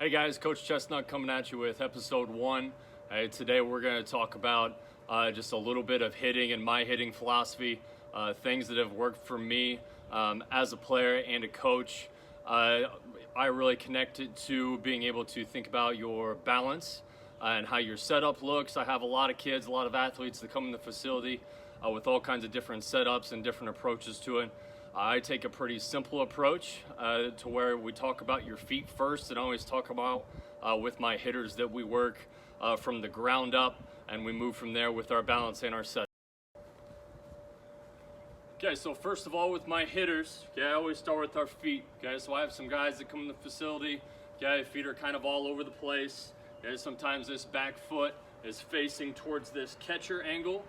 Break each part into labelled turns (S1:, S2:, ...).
S1: Hey guys, Coach Chestnut coming at you with episode 1. Today we're going to talk about just a little bit of hitting and my hitting philosophy, things that have worked for me as a player and a coach. I really connected to being able to think about your balance and how your setup looks. I have a lot of kids, a lot of athletes that come in the facility with all kinds of different setups and different approaches to it. I take a pretty simple approach to where we talk about your feet first, and I always talk about with my hitters that we work from the ground up, and we move from there with our balance and our set. Okay, so first of all with my hitters, I always start with our feet. So I have some guys that come in the facility, feet are kind of all over the place. Sometimes this back foot is facing towards this catcher angle.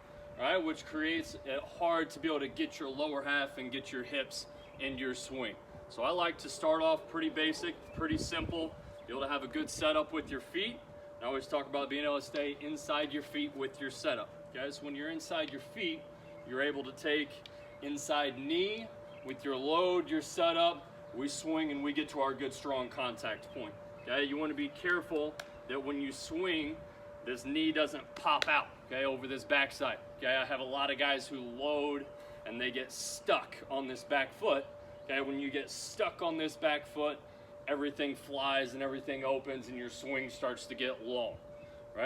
S1: Which creates it hard to be able to get your lower half and get your hips into your swing. So I like to start off pretty basic, pretty simple, be able to have a good setup with your feet. I always talk about being able to stay inside your feet with your setup. So when you're inside your feet, you're able to take inside knee with your load, your setup, we swing and we get to our good strong contact point. You want to be careful that when you swing, this knee doesn't pop out, over this backside. I have a lot of guys who load and they get stuck on this back foot. When you get stuck on this back foot, everything flies and everything opens and your swing starts to get long.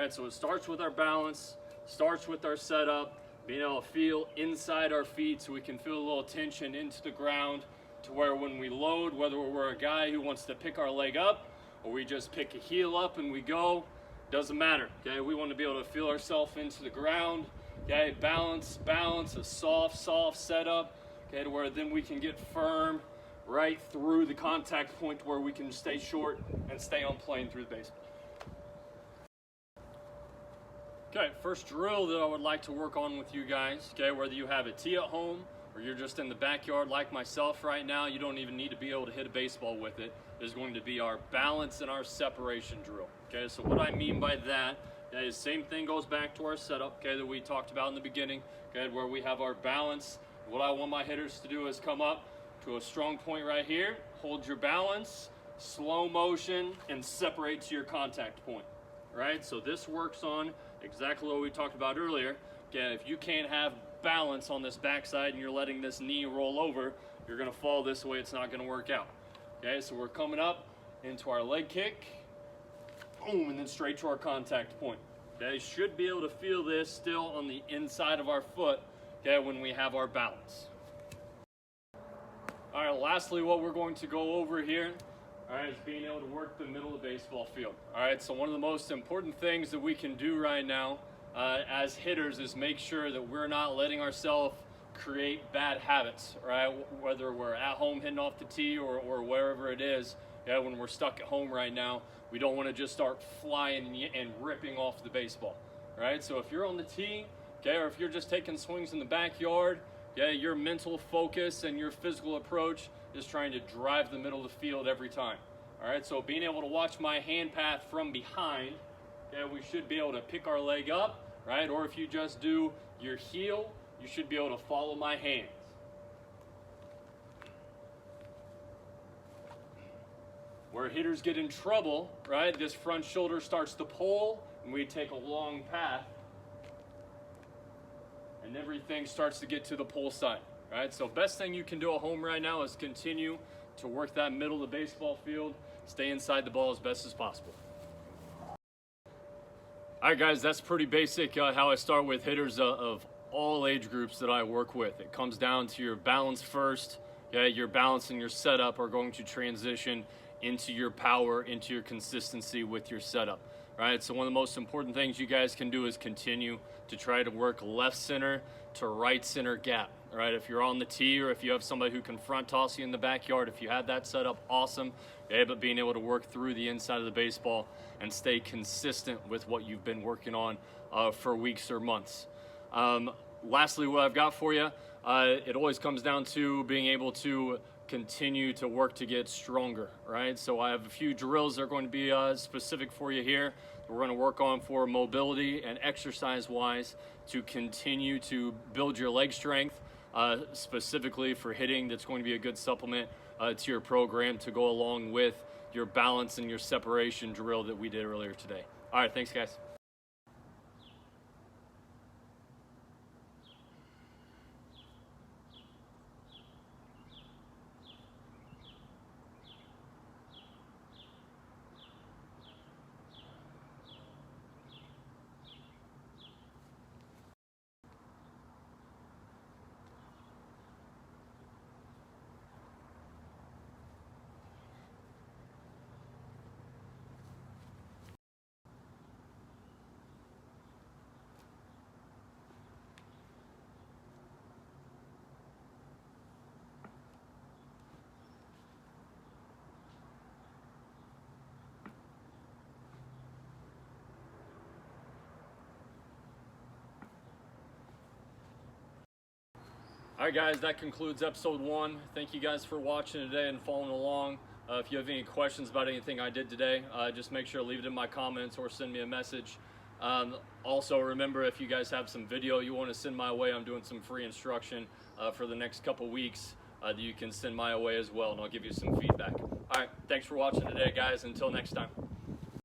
S1: So it starts with our balance, starts with our setup, being able to feel inside our feet so we can feel a little tension into the ground to where when we load, whether we're a guy who wants to pick our leg up or we just pick a heel up and we go, doesn't matter. We want to be able to feel ourselves into the ground. Balance, a soft setup. To where then we can get firm right through the contact point to where we can stay short and stay on plane through the baseball. First drill that I would like to work on with you guys. Whether you have a tee at home or you're just in the backyard like myself right now, you don't even need to be able to hit a baseball with it. Is going to be our balance and our separation drill. So what I mean by that is same thing goes back to our setup, that we talked about in the beginning, where we have our balance. What I want my hitters to do is come up to a strong point right here, hold your balance, slow motion, and separate to your contact point. So this works on exactly what we talked about earlier. If you can't have balance on this backside and you're letting this knee roll over, you're going to fall this way. It's not going to work out. So we're coming up into our leg kick, boom, and then straight to our contact point. Should be able to feel this still on the inside of our foot, when we have our balance. All right, lastly, what we're going to go over here, is being able to work the middle of the baseball field. So one of the most important things that we can do right now as hitters is make sure that we're not letting ourselves create bad habits, whether we're at home hitting off the tee or wherever it is. When we're stuck at home right now, we don't want to just start flying and ripping off the baseball. So if you're on the tee, or if you're just taking swings in the backyard, your mental focus and your physical approach is trying to drive the middle of the field every time. So being able to watch my hand path from behind, we should be able to pick our leg up, or if you just do your heel, you should be able to follow my hands. Where hitters get in trouble, this front shoulder starts to pull, and we take a long path, and everything starts to get to the pull side. So best thing you can do at home right now is continue to work that middle of the baseball field, stay inside the ball as best as possible. All right, guys, that's pretty basic how I start with hitters of all age groups that I work with. It comes down to your balance first. Your balance and your setup are going to transition into your power, into your consistency with your setup. So one of the most important things you guys can do is continue to try to work left center to right center gap. If you're on the tee or if you have somebody who can front toss you in the backyard, if you have that set up, awesome. But being able to work through the inside of the baseball and stay consistent with what you've been working on for weeks or months. Lastly, what I've got for you, it always comes down to being able to continue to work to get stronger, So I have a few drills that are going to be specific for you here. We're going to work on for mobility and exercise-wise to continue to build your leg strength, specifically for hitting. That's going to be a good supplement to your program to go along with your balance and your separation drill that we did earlier today. All right, thanks guys. All right, guys, that concludes episode 1. Thank you guys for watching today and following along. If you have any questions about anything I did today, just make sure to leave it in my comments or send me a message. Also, remember, if you guys have some video you want to send my way, I'm doing some free instruction for the next couple weeks that you can send my way as well, and I'll give you some feedback. All right, thanks for watching today, guys. Until next time.